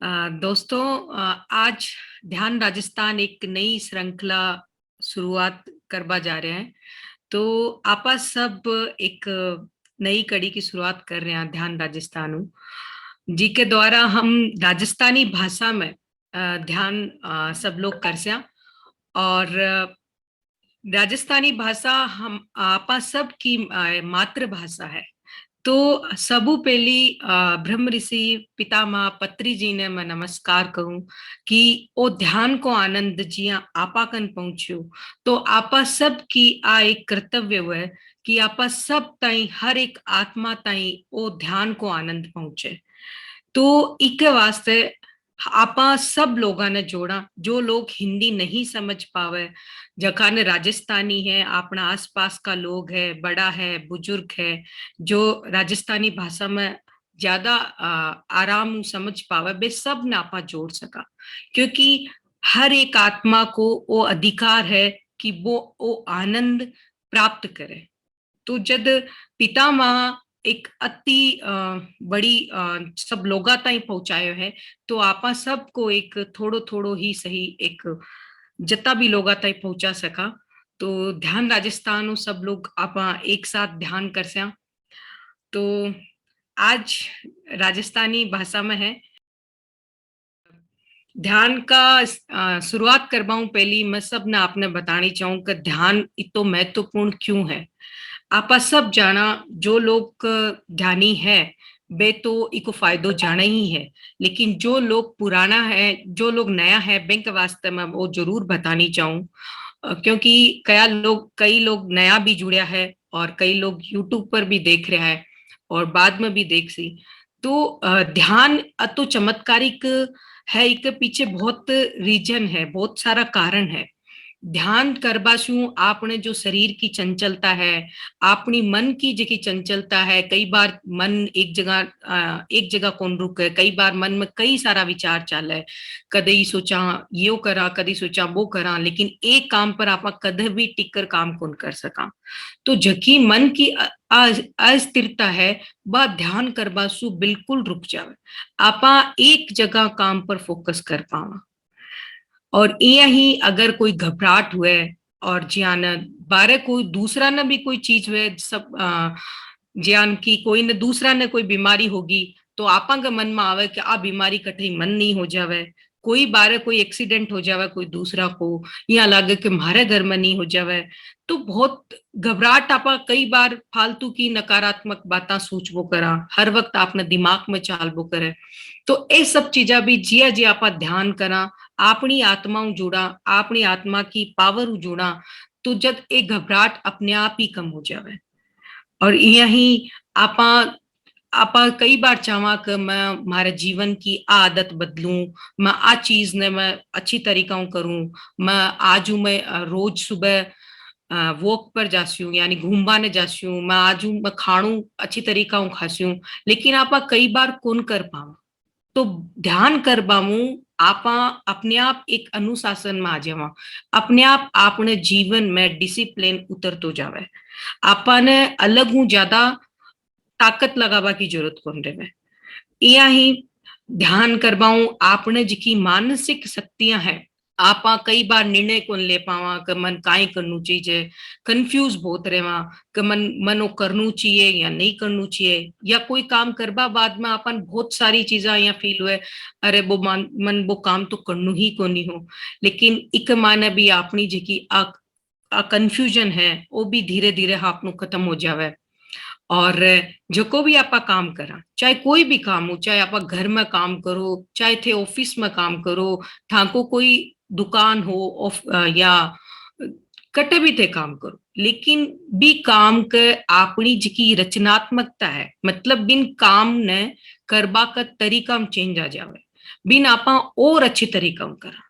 दोस्तों, आज ध्यान राजस्थान एक नई श्रृंखला शुरुआत करवा जा रहे हैं। तो आपा सब एक नई कड़ी की शुरुआत कर रहे हैं ध्यान राजस्थान जी के द्वारा हम राजस्थानी भाषा में ध्यान सब लोग कर सया। और राजस्थानी भाषा हम आपा सब की मातृभाषा है। तो सबू पहली ब्रह्म ऋषि पितामह पत्री जी ने मैं नमस्कार कहूं कि ओ ध्यान को आनंद जिया आपा कन पहुंचियो। तो आपा सब की आ एक कर्तव्य हुए कि आपा सब ताई हर एक आत्मा ताई ओ ध्यान को आनंद पहुंचे। तो इके वास्ते आपा सब लोगों ने जोड़ा, जो लोग हिंदी नहीं समझ पावे, जखा ने राजस्थानी है, अपना आसपास का लोग है, बड़ा है, बुजुर्ग है, जो राजस्थानी भाषा में ज्यादा आराम समझ पावे, बे सब ने आपा जोड़ सका। क्योंकि हर एक आत्मा को वो अधिकार है कि वो आनंद प्राप्त करे। तो जद पितामह एक अति बड़ी सब लोगा ताई पहुंचायो है, तो आपा सबको एक थोड़ो थोड़ो ही सही एक जता भी लोगा ताई पहुंचा सका। तो ध्यान राजस्थान सब लोग आपा एक साथ ध्यान कर सया। तो आज राजस्थानी भाषा में है ध्यान का शुरुआत करवाऊं। पहली मैं सब ने आपने बतानी चाहूं कि ध्यान इतो महत्वपूर्ण क्यों है। आपा सब जाना जो लोग ध्यानी है वे तो इको फायदो जाना ही है, लेकिन जो लोग पुराना है, जो लोग नया है, बैंक वास्ते में वो जरूर बतानी चाहूं। क्योंकि कई लोग नया भी जुड़या है और कई लोग यूट्यूब पर भी देख रहा है और बाद में भी देख सी। तो ध्यान अतो चमत्कारिक है, इसके पीछे बहुत रीजन है, बहुत सारा कारण है। ध्यान करबाशु आपने जो शरीर की चंचलता है, अपनी मन की जकी चंचलता है, कई बार मन एक जगह कौन रुके, कई बार मन में कई सारा विचार चल है, कदे सोचा यो करा, कदे सोचा वो करा, लेकिन एक काम पर आप कदे भी टिक कर काम कौन कर सका। तो जकी मन की अस्थिरता है, वह ध्यान करबासु बिल्कुल रुक जावे, आपा एक जगह काम पर फोकस कर पावा। और इं ही अगर कोई घबराहट हुए और ज्यान बारे कोई दूसरा ने भी कोई चीज हुए, सब ज्यान की कोई ने दूसरा ने कोई बीमारी होगी, तो आपा के मन में आवे कि आ बीमारी कठई मन नहीं हो जावे। कोई बारे कोई एक्सीडेंट हो जावे कोई दूसरा को, या लगे कि मारे घर में नहीं हो जावे, तो बहुत घबराहट आपा कई बार फालतू की नकारात्मक बातें सोचबो करा, हर वक्त आपने दिमाग में चालबो करे। तो ये सब चीजा भी जिया जी आपा ध्यान करा, अपनी आत्मा जुड़ा, अपनी आत्मा की पावर जुड़ा, तो जब एक घबराहट अपने आप ही कम हो जावे। और यही आपा आपा कई बार चाहवा कि मैं मारे जीवन की आदत बदलूं, मैं आ चीज ने मैं अच्छी तरीका करूं, मैं आज मैं रोज सुबह वॉक पर जास्यूं यानी घूमवा ने जास्यूं, मैं आज मैं खाणू अच्छी तरीका खास्यूं, लेकिन आपा कई बार कौन कर पावा। तो ध्यान करवाऊ आपा अपने आप एक अनुशासन में आ जावा, अपने आप आपने जीवन में डिसिप्लिन उतरतो जावे। आपा ने अलग हूं ज्यादा ताकत लगावा की जरूरत कौन रहे। या ही ध्यान करवाऊ आपने जिकी मानसिक शक्तियां है, आपा कई बार निर्णय कौन ले पावा कि मन काई करनू चाहिए, कंफ्यूज बहुत रेवा कि मनो करनू चाहिए या नहीं करनू चाहिए, या कोई काम करबा बाद में अपन बहुत सारी चीजा या फील हुए अरे वो मन वो काम तो करनू ही कोनी हो। लेकिन एक माने भी अपनी जिकी कंफ्यूजन है वो भी धीरे धीरे आपनु खत्म हो जावे। और जो भी आपा काम करा, चाहे कोई भी काम हो, चाहे आप घर में काम करो, चाहे थे ऑफिस में काम करो, ठाको कोई दुकान हो या कटे भी थे काम करो, लेकिन भी काम के अपनी जिकी रचनात्मकता है, मतलब बिन काम ने करबा का तरीका में चेंज आ जावे, बिन आपा और अच्छी तरीका करा।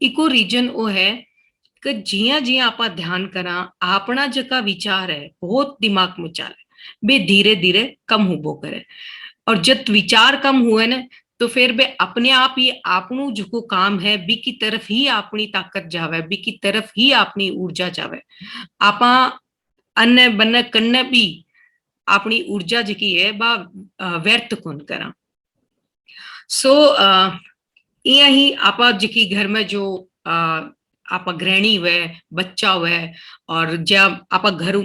इको रीजन वो है कि जिया जिया आपा ध्यान करा, अपना जका विचार है बहुत दिमाग में चले, बे धीरे धीरे कम होबो करे। और जब विचार कम हुए ना, तो फिर बे अपने आप ही आपनु जो काम है बी की तरफ ही अपनी ताकत जावे, बी की तरफ ही अपनी ऊर्जा जावे। आपा अन्य बन्ने कन्ने भी अपनी ऊर्जा जकी है बा व्यर्थ कौन करा। सो इं ही आपा जी घर में जो आपा गृहिणी हुए, बच्चा हुए, और जब आपा घर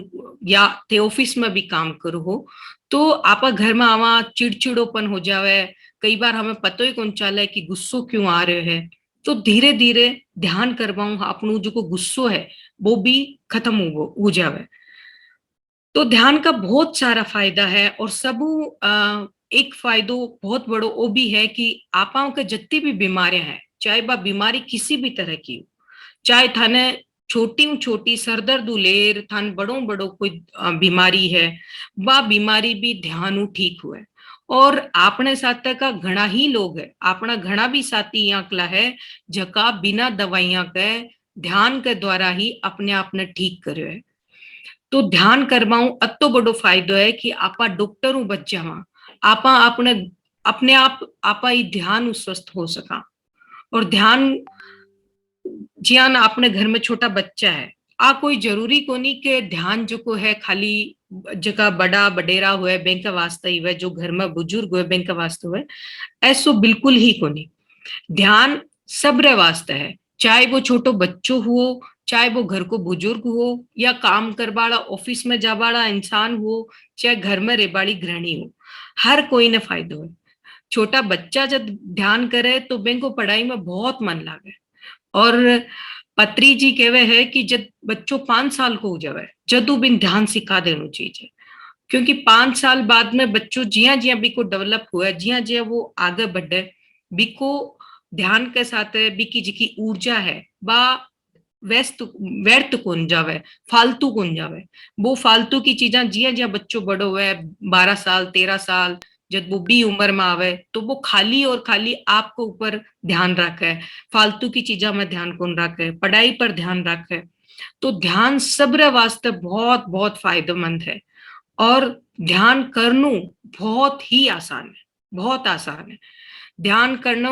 या ते ऑफिस में भी काम करो हो, तो आपा घर में आवा चिड़चिड़ोपन हो जावे। कई बार हमें पतो ही कौन चले कि गुस्सो क्यों आ रहे है। तो धीरे धीरे ध्यान करवाऊं अपनू जो को गुस्सो है वो भी खत्म हो जावे। तो ध्यान का बहुत सारा फायदा है, और सब एक फायदो बहुत बड़ो वो भी है कि आपाओं के जितनी भी बीमारियां हैं, चाहे बा बीमारी किसी भी तरह की हो, चाहे थाने छोटी सरदर्द लेर थान बड़ो बड़ो कोई बीमारी है, बा बीमारी भी ध्यान ठीक हुए। और आपने साथ का घना ही लोग है, अपना घना भी साथी आंकला है जका बिना दवाइयां के ध्यान के द्वारा ही अपने आप ने ठीक करे है। तो ध्यान करवाऊं अतो बड़ो फायदो है कि आपा डॉक्टरों बच जावा, आपा अपने अपने आप आपा ही ध्यान स्वस्थ हो सका। और ध्यान जियान आपने घर में छोटा बच्चा है, आ कोई जरूरी कोनी के ध्यान जो को है खाली जगह बड़ा बडेरा हुए बैंक वास्ते ही हुए, जो घर में बुजुर्ग हुए बैंक वास्ते हुए, ऐसो बिल्कुल ही कोनी। ध्यान सबरे वास्ते है, चाहे वो छोटो बच्चो हुओ, चाहे वो घर को बुजुर्ग हो, या काम करवाड़ा ऑफिस में जावाड़ा इंसान हो, चाहे घर में रेबाड़ी गृहिणी हो, हर कोई ने फायदो है। छोटा बच्चा जब ध्यान करे तो बेंको पढ़ाई में बहुत मन लागे। और पत्री जी कहवे है कि जब बच्चों 5 साल को हो जावे जदू बिन ध्यान सिखा देनु चाहिए, क्योंकि 5 साल बाद में बच्चों जिया जिया बिको डेवलप हुआ, जिया जिया वो आगे बढ़े, बिको ध्यान के साथ बिकी जिकी ऊर्जा है बा व्यस्त व्यर्थ कौन जावे, फालतू कौन जावे। वो फालतू की चीजा जिया जिया बच्चों बड़ो हुए 12 साल 13 साल, जब वो भी उम्र में आवे तो वो खाली और खाली आपको ऊपर ध्यान रखे, फालतू की चीजा में ध्यान कौन रखे, पढ़ाई पर ध्यान रखे। तो ध्यान सबरे वास्ते बहुत बहुत फायदेमंद है। और ध्यान करना बहुत ही आसान है, बहुत आसान है। ध्यान करना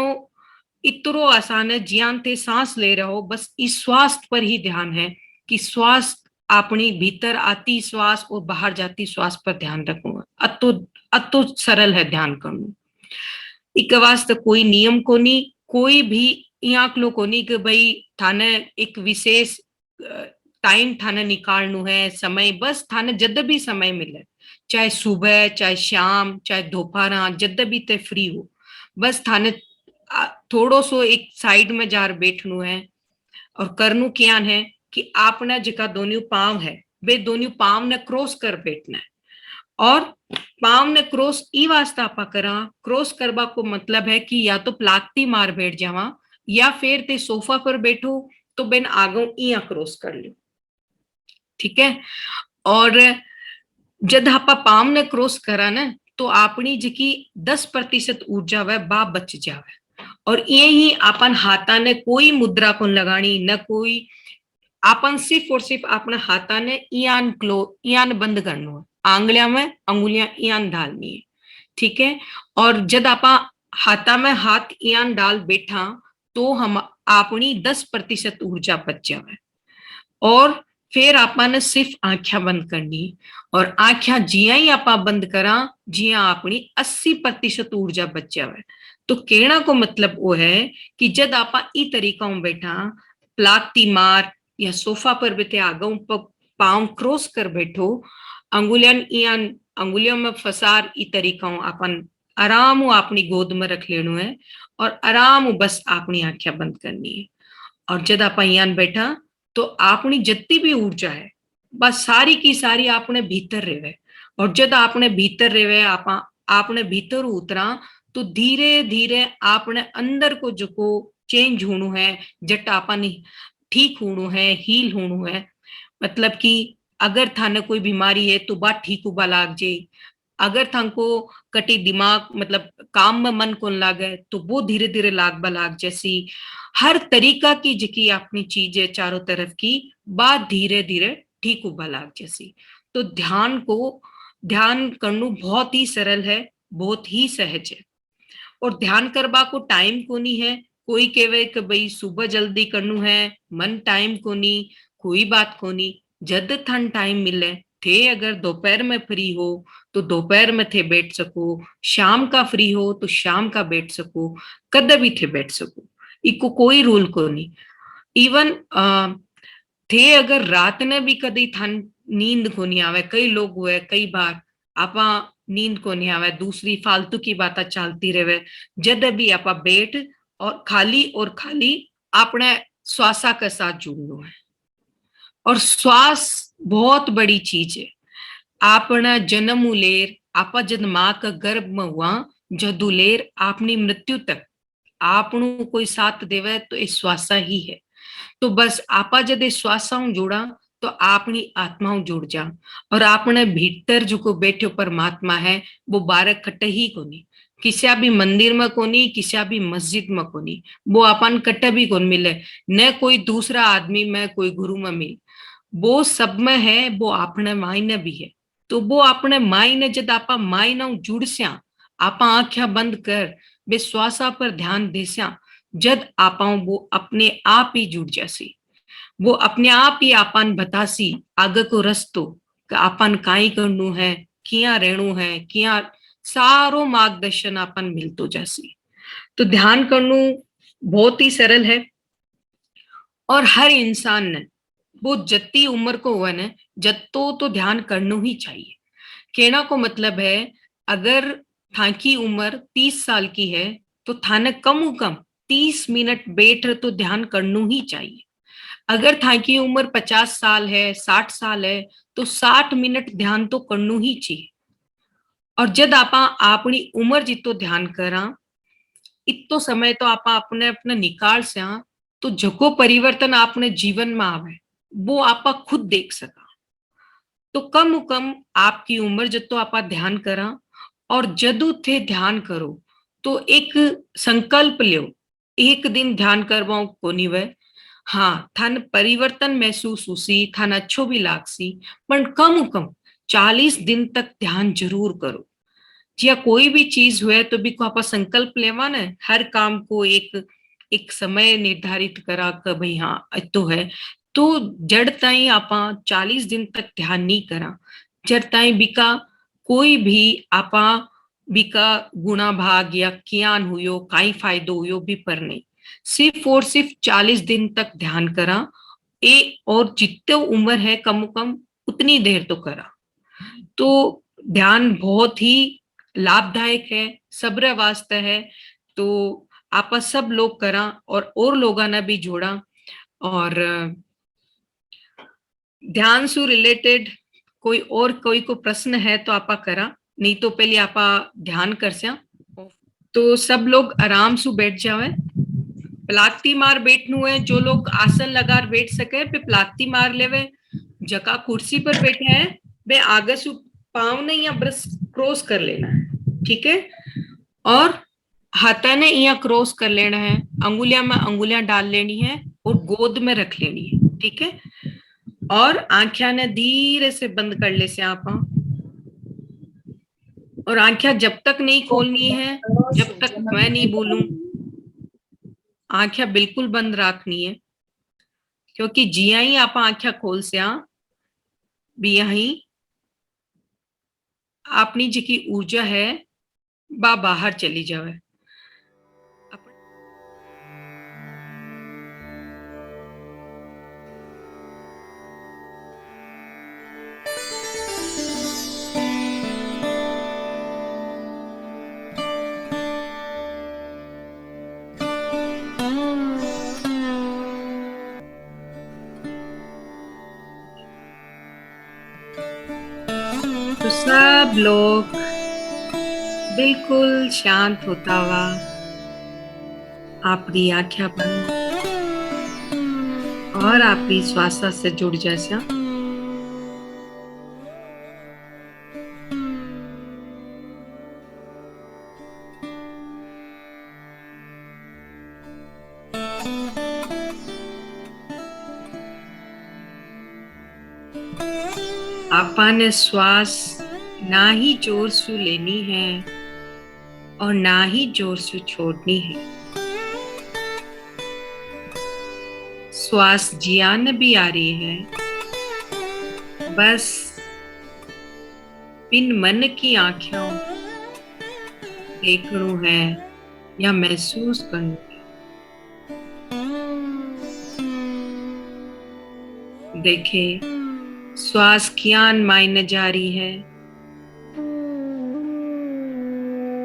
इतरो आसान है जियान ते सांस ले रहे हो, बस इस श्वास पर ही ध्यान है कि श्वास अपनी भीतर आती श्वास और बाहर जाती श्वास पर ध्यान रखूंगा। अतो अतो सरल है ध्यान करना। इक वास्ते कोई नियम को नहीं, कोई भी आंकलो को नहीं कि भाई थाने एक विशेष टाइम थाने निकालनु है समय, बस थाने जब भी समय मिले, चाहे सुबह चाहे शाम चाहे दोपहर, जब भी ते फ्री हो, बस थाने थोड़ो सो एक साइड में जार बैठनु है। और करनु क्या है कि आपने जका दोनों पांव है वे दोनों पांव ने क्रॉस कर बैठना है। और पांव ने क्रॉस ई वास्ता आपा करा, क्रॉस करवा को मतलब है कि या तो प्लाती मार बैठ जावा, या फिर ते सोफा पर बैठो तो बेन आगो इया क्रॉस कर लो। ठीक है। और जब आपा पांव ने क्रॉस करा ना तो अपनी जिकी 10% ऊर्जा वह बा बच जावे। और ये ही अपन हाथा ने कोई मुद्रा को लगानी न कोई, अपन सिर्फ और सिर्फ अपना हाथा ने इयान बंद करना है, आंगलिया में अंगुलियां इयान डालनी है। ठीक है। और जब आपा हाथा में हाथ इयान डाल बैठा तो हम अपनी 10% ऊर्जा बच जावे। और फिर आपने सिर्फ आंखें बंद करनी, और आंखें जिया ही आपा बंद करा जिया अपनी 80% ऊर्जा बच जावे। तो कहना को मतलब वो है कि जब आपा ई तरीका बैठा प्लाती मार या सोफा पर बैठे आगे पांव क्रॉस कर बैठो, अंगुलियों में फसार ई तरीका अपन आराम अपनी गोद में रख लेनु है, और आराम बस अपनी आंखें बंद करनी है। और जब आप यहाँ बैठा तो अपनी जितनी भी ऊर्जा है बस सारी की सारी आपने भीतर रेवे। और जब आपने भीतर रेवे आपने भीतर उतरा तो धीरे धीरे आपने अंदर को जो को चेंज होनु है, जट आपने ठीक होनु है, हील होनु है। मतलब कि अगर थाने कोई बीमारी है तो बात ठीक हुआ लाग जाए, अगर थाको कटी दिमाग मतलब काम में मन कौन लागे तो वो धीरे धीरे लाग बलाग जैसी हर तरीका की जिकी अपनी चीज है चारों तरफ की बात धीरे धीरे ठीक उबा लाग जैसी। तो ध्यान करना बहुत ही सरल है, बहुत ही सहज है। और ध्यान करवा को टाइम को नहीं है, कोई कहे कि भाई सुबह जल्दी करनू है मन टाइम को नहीं, कोई बात को नहीं, जद थन टाइम मिले थे अगर दोपहर में फ्री हो तो दोपहर में थे बैठ सको, शाम का फ्री हो तो शाम का बैठ सको, कद भी थे बैठ सको, इको कोई रूल को नहीं। इवन थे अगर रात ने भी कदी थान नींद को नहीं आवे, कई लोग हुए कई बार आपा नींद को नहीं आवे, दूसरी फालतू की बातें चलती रहे, जद भी आपा बैठ और खाली अपने श्वासा के साथ जुड़ना है। और श्वास बहुत बड़ी चीज है। आपना जन्म लेर आपा जद मां का गर्भ में हुआ जदू लेर आपनी मृत्यु तक आपनु कोई साथ देवे तो ये श्वासा ही है। तो बस आपा जद श्वासाओं जोड़ा तो आपनी आत्माओं जुड़ जा, और आपने भीतर जो को बैठो परमात्मा है वो बारह कट ही कोनी, किसी भी मंदिर में कोनी, किसी भी मस्जिद में कोनी, वो अपन कट भी कौन मिले, न कोई दूसरा आदमी में कोई गुरु में मिले, वो सब में है, वो अपने मायने भी है। तो वो अपने मायने जब आपा मायना जुड़ स्या, आपा आंखें बंद कर वे श्वासा पर ध्यान दे स्या, जद आपा वो अपने आप ही जुड़ जासी, वो अपने आप ही आपन बतासी आगे को रस्तो कि आपन काई करनु है, किया रहनु है, किया सारो मार्गदर्शन आपन मिलतो जासी। तो ध्यान करनु बहुत ही सरल है, और हर इंसान ने वो जत्ती उम्र को हुआ न जत्तो तो ध्यान करना ही चाहिए। कहना को मतलब है अगर थाकी उम्र 30 साल की है तो थाने कम 30 मिनट बैठ तो ध्यान करना ही चाहिए। अगर थाकी उम्र 50 साल है, 60 साल है तो 60 मिनट ध्यान तो करना ही चाहिए। और जब आपा अपनी उम्र जितो ध्यान करा इतो समय तो आपा अपने अपने निकाल से तो जको परिवर्तन आपने जीवन में आवे वो आपा खुद देख सका। तो कम आपकी उम्र जब तो आपा ध्यान करा, और जदू थे ध्यान करो तो एक संकल्प लियो, एक दिन ध्यान करवाओ कोनी वे, हाँ थान परिवर्तन महसूस हुसी, थान अच्छो भी लागसी, पर कम 40 दिन तक ध्यान जरूर करो। या कोई भी चीज हुए तो भी को आपा संकल्प लेवा न, हर काम को एक एक समय निर्धारित करा कि भाई हाँ तो है, तो जड़ ताई आपा 40 दिन तक ध्यान नहीं करा, जड़ ताई बिका कोई भी आपा बिका गुणा भाग या ज्ञान हुयो काई फायदो हुयो भी पर नहीं, सिर्फ और सिर्फ 40 दिन तक ध्यान करा ए, और जितने उम्र है कम उतनी देर तो करा। तो ध्यान बहुत ही लाभदायक है, सब्र वास्ते है। तो आप सब लोग करा और लोगों ने भी जोड़ा, और ध्यान से रिलेटेड कोई को प्रश्न है तो आपा करा, नहीं तो पहले आपा ध्यान कर स्या। तो सब लोग आराम से बैठ जावे, पलाती मार बैठनु है, जो लोग आसन लगा बैठ सके पे पलाती मार लेवे, जका कुर्सी पर बैठे हैं वे आगे से पाँव ने या ब्रश क्रॉस कर लेना है, ठीक है, और हाथा ने या क्रॉस कर लेना है, अंगुलियां में अंगुलियां डाल लेनी है और गोद में रख लेनी है, ठीक है, और आंखें ने धीरे से बंद कर ले से आप, और आंखें जब तक नहीं खोलनी है जब तक मैं नहीं बोलूं, आंखें बिल्कुल बंद रखनी है, क्योंकि जिया ही आप आंखें खोल से भी यही अपनी जी ऊर्जा है बा बाहर चली जावे। तो सब लोग बिल्कुल शांत होता हुआ आपकी आंखें बंद और आपकी श्वास से जुड़ जैसा। आपने श्वास ना ही जोर से लेनी है और ना ही जोर से छोड़नी है। श्वास जियान भी आ रही है, बस बिन मन की आँखों देखणो है या महसूस करनो है। देखे श्वास कियान मायने जारी है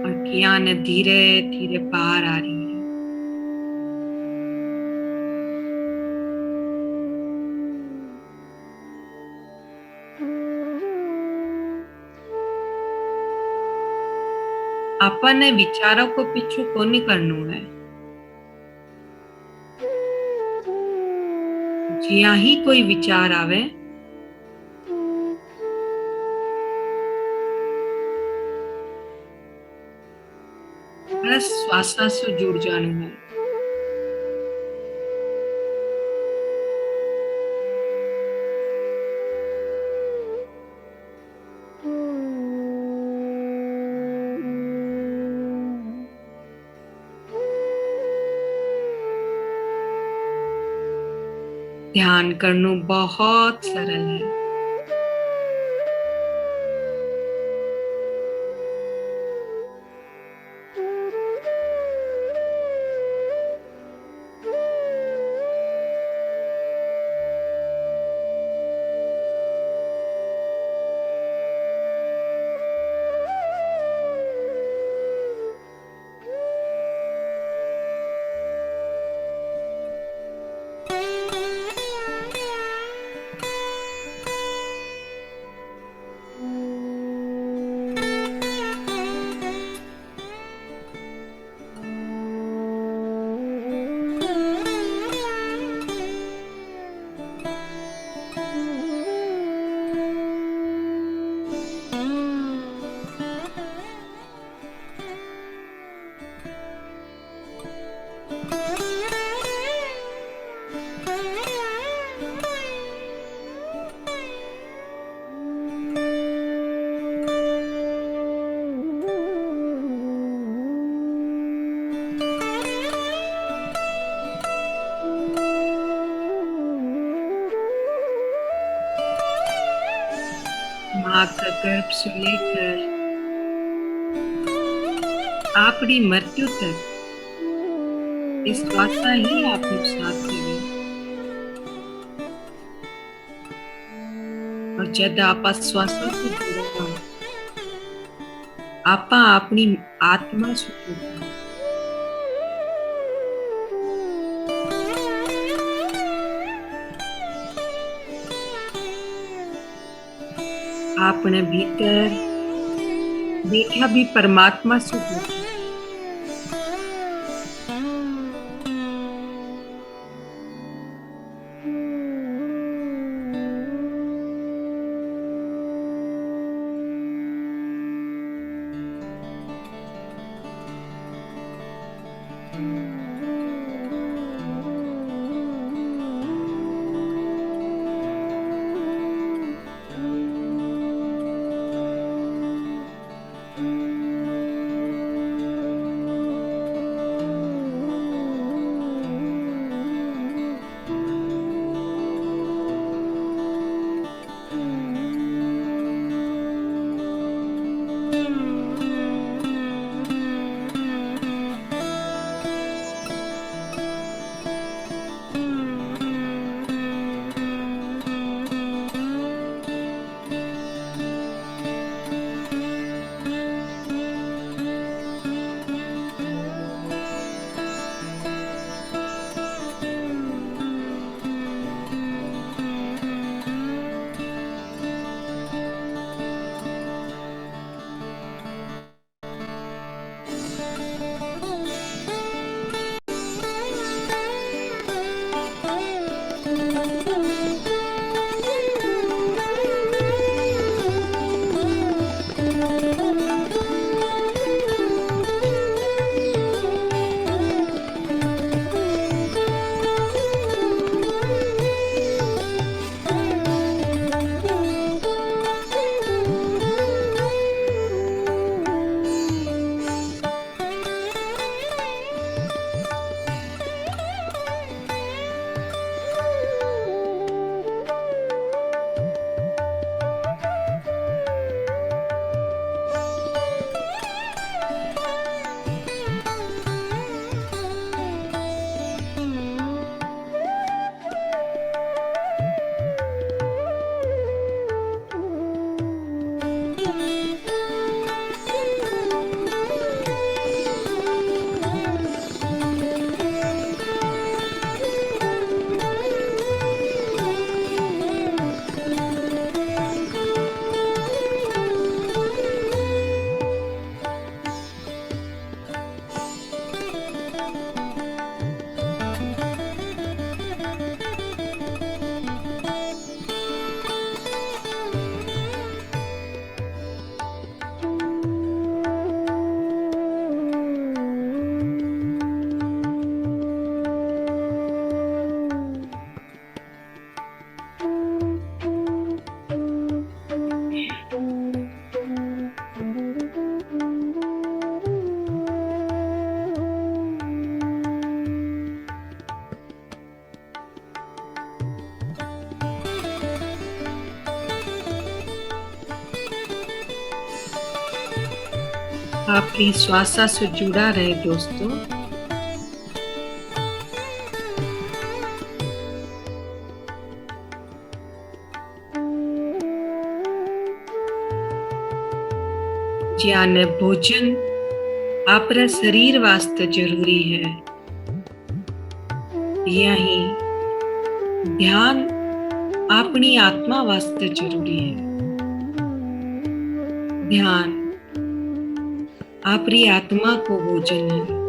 और कियान धीरे धीरे बाहर आ रही है। आपने विचारों को पीछू कोनी करनो है। जिया ही कोई विचार आवे बस श्वासा से जुड़ जाने है। ध्यान करना बहुत सरल है। माँ का गर्भ से लेकर आपकी मृत्यु तक इस श्वासा ही आपको साथ देवे। और जब आप श्वासा से जुड़ो आपा अपनी आत्मा से जुड़ो। आपने भीतर बैठा भी परमात्मा से जुड़ो। आपकी श्वासा से जुड़ा रहे दोस्तों। ज्याने भोजन आपरा शरीर वास्ते जरूरी है, यही ध्यान अपनी आत्मा वास्ते जरूरी है। ध्यान आपरी आत्मा को भोजन है।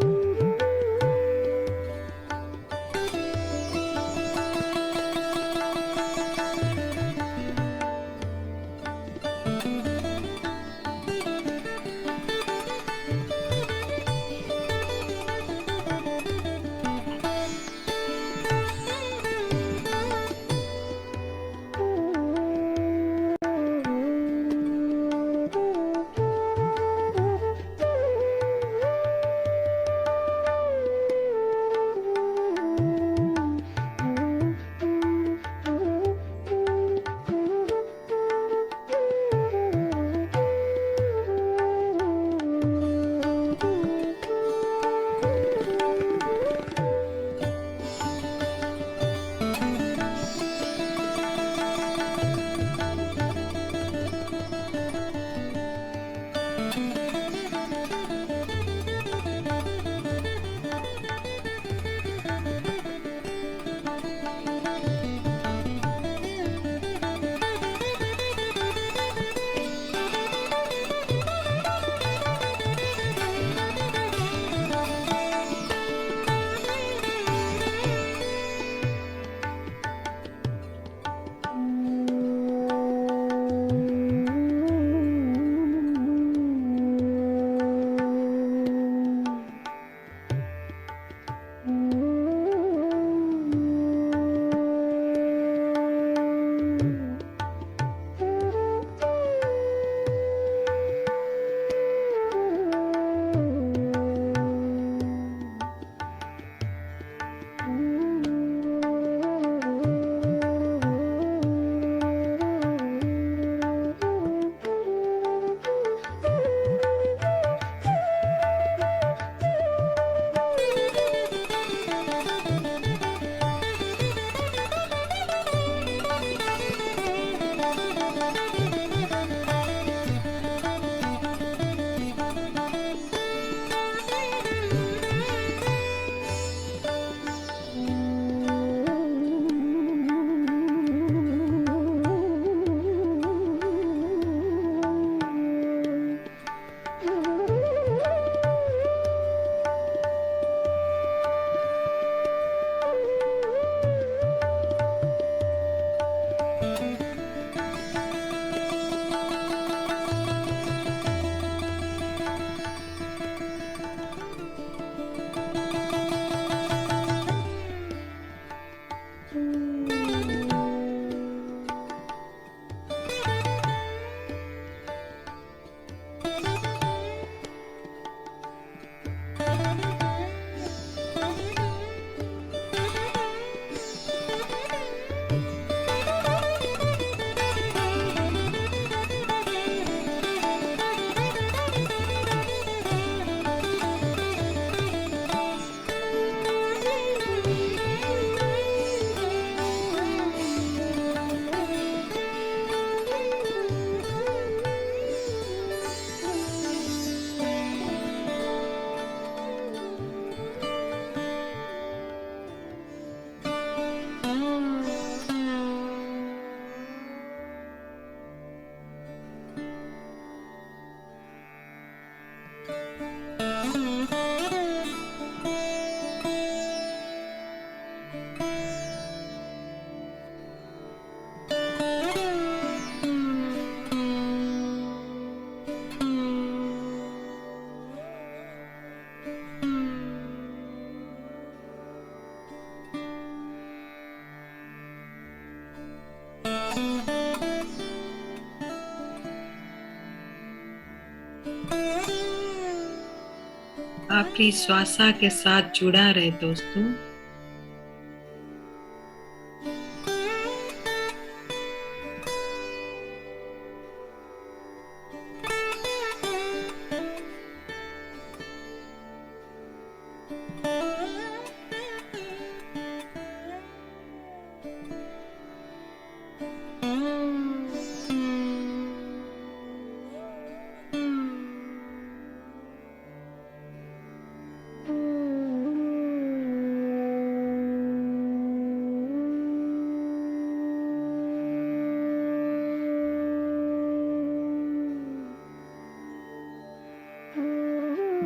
आपकी श्वासा के साथ जुड़ा रहे दोस्तों।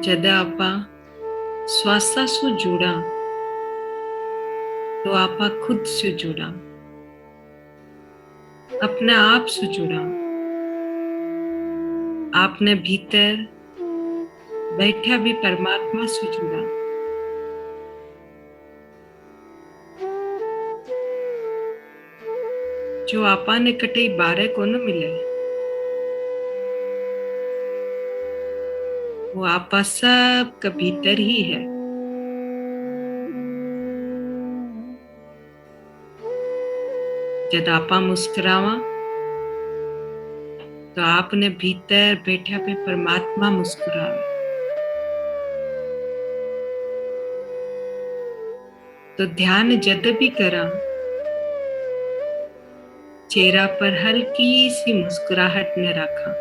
जदा आपा श्वासासु जुड़ा तो आपा खुद से जुड़ा, अपने आप से जुड़ा। आपने भीतर बैठा भी परमात्मा से जुड़ा। जो आपा ने कटे बारे को न मिले, वो आपा सब का भीतर ही है। जब आपा मुस्कुरावा तो आपने भीतर बैठा पे परमात्मा मुस्कुरावे। तो ध्यान जद भी करा, चेहरा पर हल्की सी मुस्कुराहट ने रखा।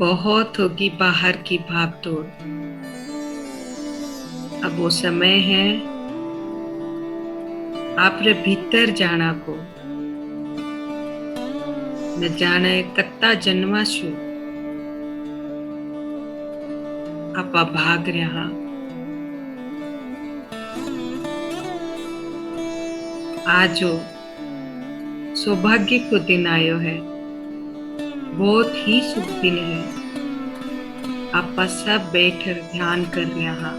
बहुत होगी बाहर की भागदौड़, अब वो समय है आपरे भीतर जाना को। न जाने कत्ता जन्मा छू आपा भाग रहा। आजो सौभाग्य को दिन आयो है, बहुत ही शुभ दिन है। आपा सब बैठकर ध्यान कर रहा।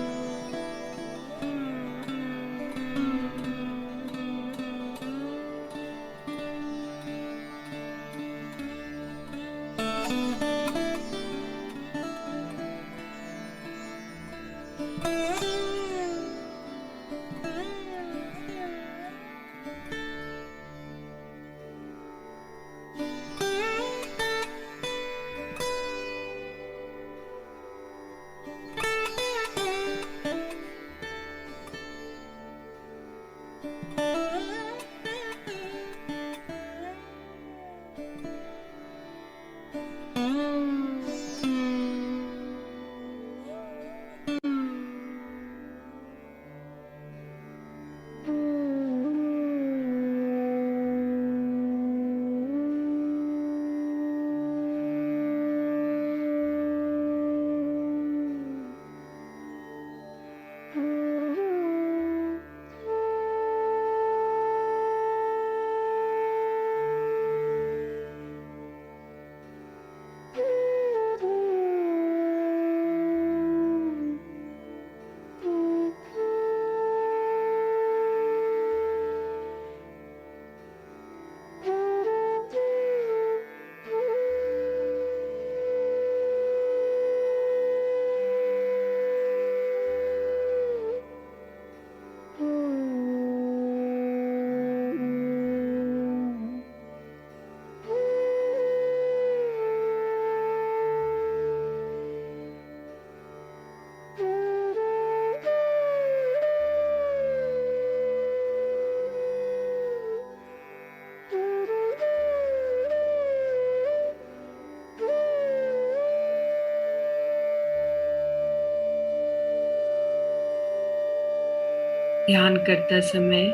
ध्यान करते समय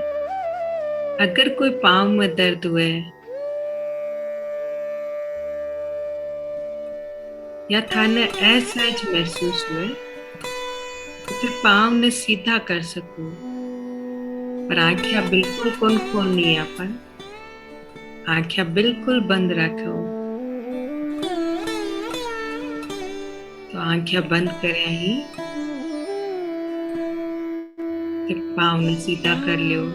अगर कोई पाँव में दर्द हुए या थाने असहज महसूस हुए तो फिर पाँव ने सीधा कर सको, पर आँखें बिल्कुल कौन खोलनी है अपन, आँखें बिल्कुल बंद रखो। तो आँखें बंद करें ही फिर पाँव ने सीधा कर लियो।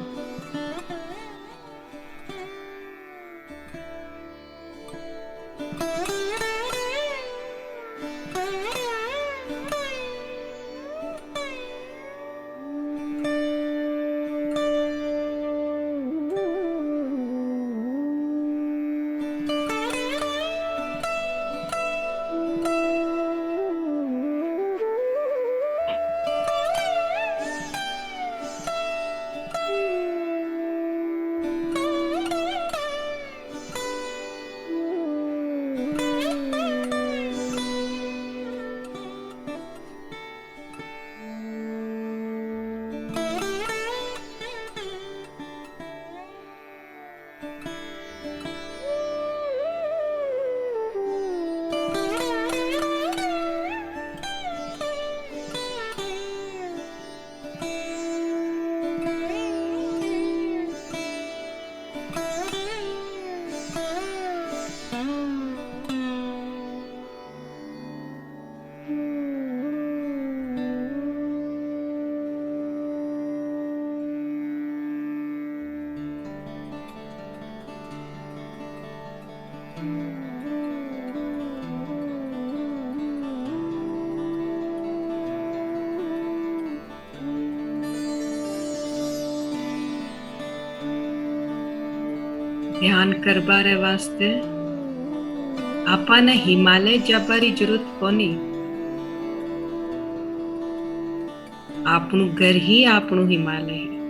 ध्यान करबारे वास्ते आपाने हिमालय जाबारी जरूरत कोनी। आपनु घर ही आपनु हिमालय है।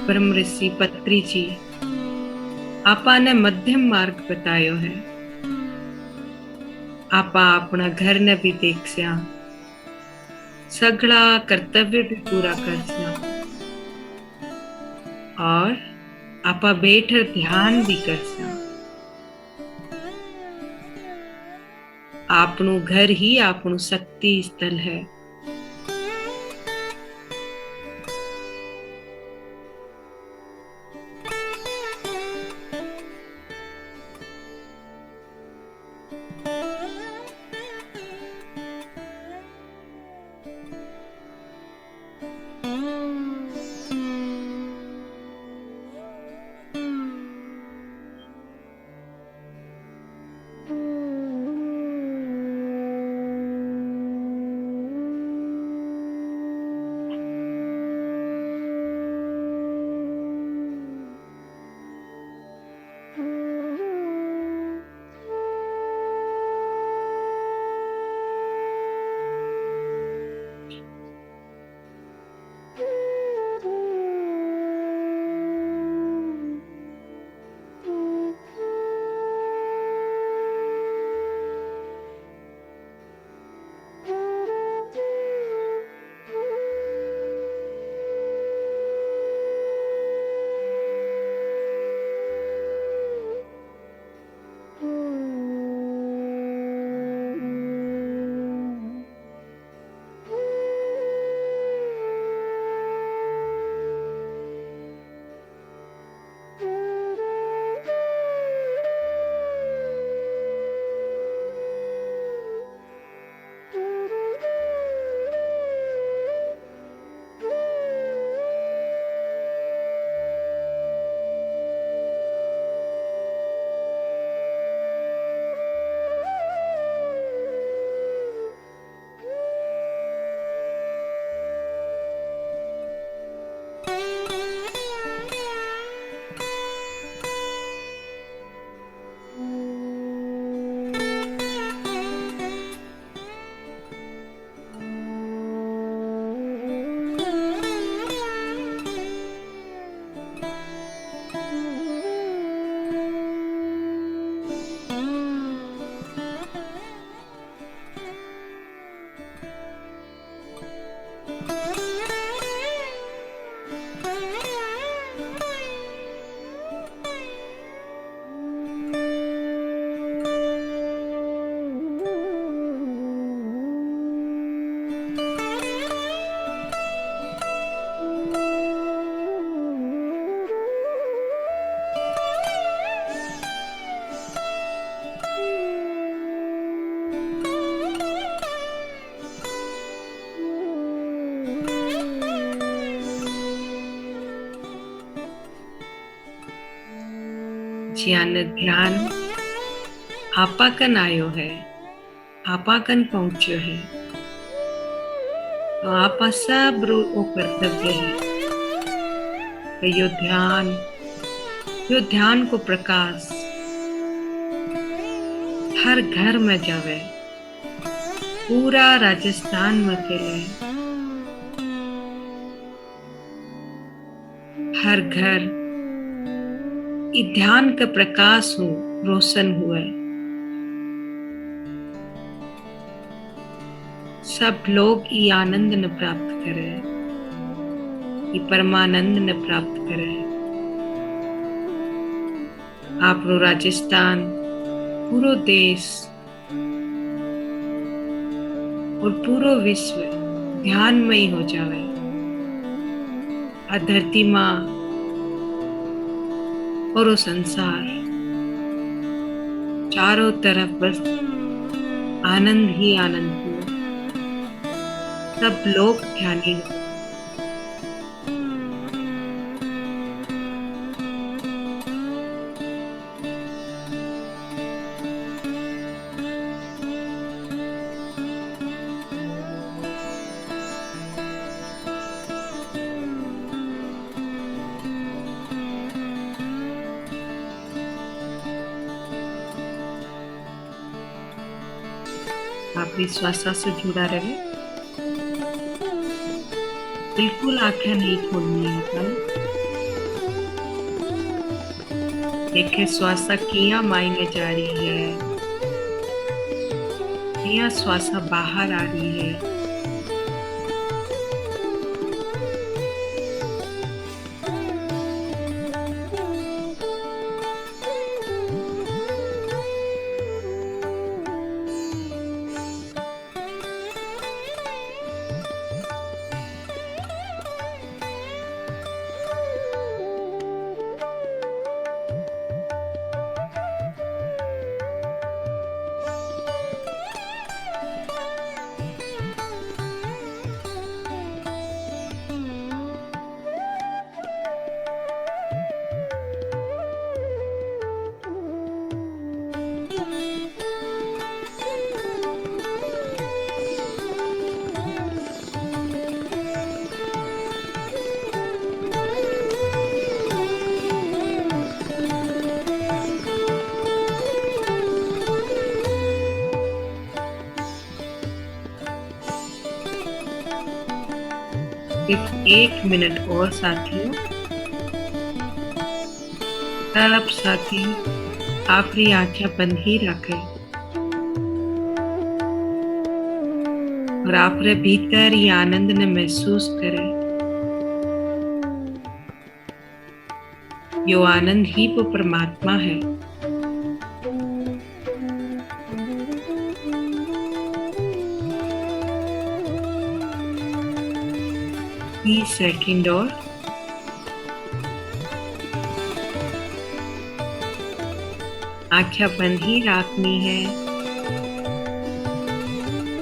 ब्रह्म ऋषि पत्री जी आपाने मध्यम मार्ग बतायो है। आपा अपना घर ने भी देखस्या, सगला कर्तव्य भी पूरा करस्या और आपा बैठे ध्यान भी करस्या। आपनु घर ही आपनु शक्ति स्थल है। ज्यान ध्यान आपाकन आयो है, आपाकन पहुंचो है। तो आपा सब रो ओ कर्तव्य है कि यो ध्यान को प्रकाश हर घर में जावे, पूरा राजस्थान में फैले, हर घर इस ध्यान का प्रकाश हो रोशन हुए, सब लोग ये आनंद न प्राप्त करे, ये परमानंद न प्राप्त करे। आपरो राजस्थान, पूरो देश और पूरो विश्व ध्यानमय हो जावे। आ धरती माँ और वो संसार चारों तरफ बस आनंद ही आनंद हो, सब लोग ध्यानी हो। आप भी श्वास से जुड़ा रहे, बिल्कुल आंखें नहीं खोलनी है कल। देखे श्वास किया मायने जा रही है, किया श्वास बाहर आ रही है। सिर्फ 1 मिनट और साथियों, तब साथी आपकी आंखें बंद ही रखें और आपरे भीतर ये आनंद ने महसूस करें। यो आनंद ही वो परमात्मा है। सेकंड और आंखें बंद ही रखनी है,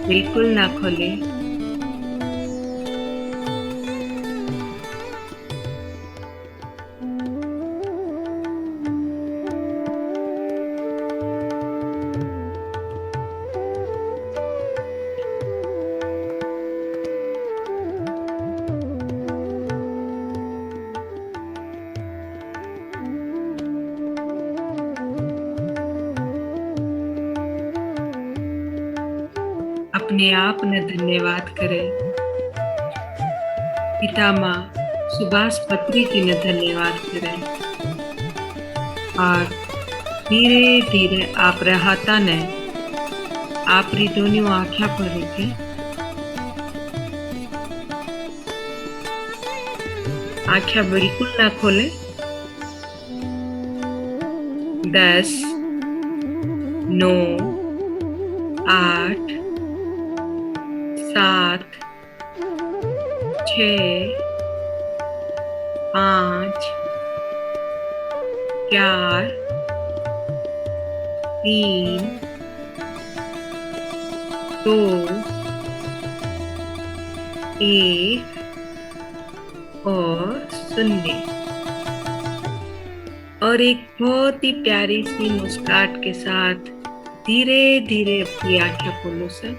बिल्कुल ना खोले। अपने आप ने धन्यवाद करें। पिता माँ सुभाष पत्री की ने धन्यवाद करें और धीरे धीरे आप रहता ने आप री दोनों आँखें पर रखे। आँखें बिल्कुल ना खोले। 10, 9, 8, 7, 6, 5, 4, 3, 2, 1 और 0। और एक बहुत ही प्यारी सी मुस्कुराहट के साथ धीरे धीरे अपनी आंखें खोलो सर।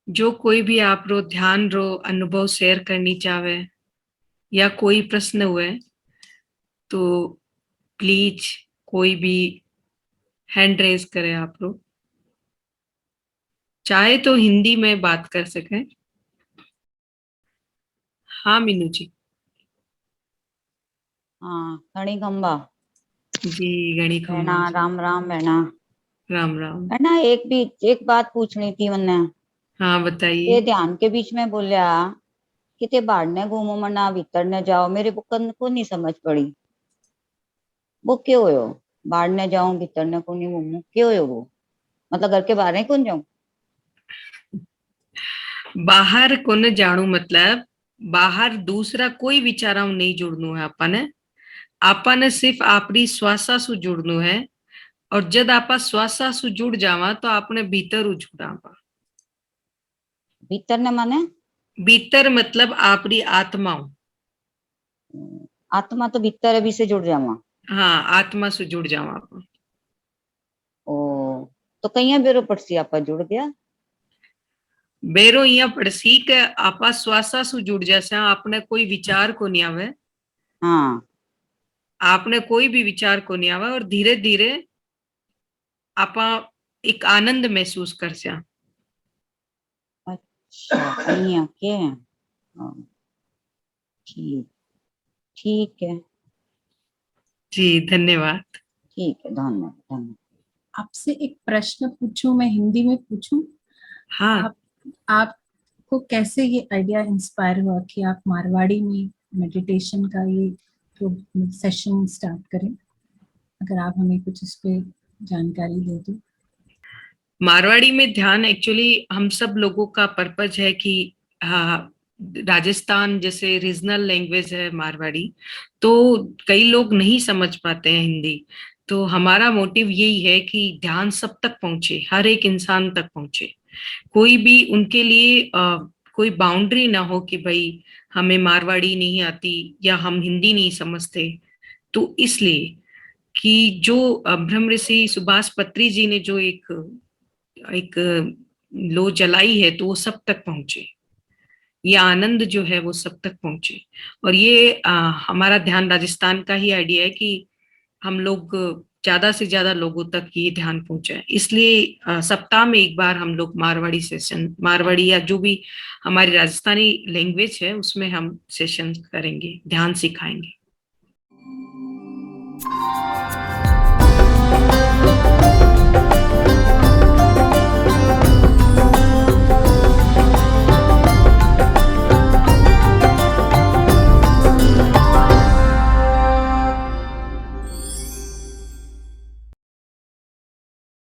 जो कोई भी आप रो ध्यान रो अनुभव शेयर करनी चाहे या कोई प्रश्न हुए तो प्लीज कोई भी हैंड रेज करे आप लोग, चाहे तो हिंदी में बात कर सकें। हाँ मीनू जी। हाँ, घणी खंबा जी गणी बहना, खम्मा जी। राम राम बहना। राम राम। बहना, एक बात पूछनी थी मैंने। हाँ ये बताइए। ध्यान के बीच में बोलिया कि ते बाहर ने घूमो मना भीतर ने जाओ, मेरे को नहीं समझ पड़ी। वो क्यों हो? बाहर ने जाऊं भीतर ने को नहीं घूमू, क्यों हो वो? मतलब घर के बाहर ही कौन जाऊं? बाहर कोने जाणू मतलब बाहर दूसरा कोई विचाराऊ नहीं जुड़नु है आपने। आपने सिर्फ आपरी श्वासा सु जुड़नु है। और जब आपा श्वासा सु जुड़ जावा तो आपने भीतर जुड़ावा। भीतर ने माने? भीतर मतलब आपरी आत्मा। आत्मा तो भीतर है, भी से जुड़ जावा। हाँ आत्मा से जुड़ जावा आप। ओ, तो कहीं बेरो पड़सी आपा जुड़ गया। बेरो यहाँ पड़सी के आपा श्वासा सु जुड़ जैसे आपने कोई विचार को नहीं आवे। हाँ। आपने कोई भी विचार को नहीं आवा और धीरे धीरे आपा एक आनंद महसूस कर सया। अच्छा, कहीं आके। हाँ, ठीक। ठीक है। जी धन्यवाद। ठीक है, धन्यवाद धन्यवाद। आपसे एक प्रश्न पूछूं, मैं हिंदी में पूछूं? हाँ। आप आपको कैसे ये आइडिया इंस्पायर हुआ कि आप मारवाड़ी में मेडिटेशन का ये सेशन स्टार्ट करें? अगर आप हमें कुछ इस पे जानकारी दे दो। मारवाड़ी में ध्यान एक्चुअली हम सब लोगों का पर्पज है कि हाँ, राजस्थान जैसे रीजनल लैंग्वेज है मारवाड़ी, तो कई लोग नहीं समझ पाते हैं हिंदी। तो हमारा मोटिव यही है कि ध्यान सब तक पहुंचे, हर एक इंसान तक पहुंचे। कोई भी उनके लिए कोई बाउंड्री ना हो कि भाई हमें मारवाड़ी नहीं आती या हम हिंदी नहीं समझते। तो इसलिए कि जो ब्रह्म ऋषि सुभाष पत्री जी ने जो एक एक लो जलाई है तो वो सब तक पहुंचे, ये आनंद जो है वो सब तक पहुंचे। और ये हमारा ध्यान राजस्थान का ही आइडिया है कि हम लोग ज्यादा से ज्यादा लोगों तक ये ध्यान पहुंचाए। इसलिए सप्ताह में एक बार हम लोग मारवाड़ी सेशन, मारवाड़ी या जो भी हमारी राजस्थानी लैंग्वेज है उसमें हम सेशन करेंगे, ध्यान सिखाएंगे।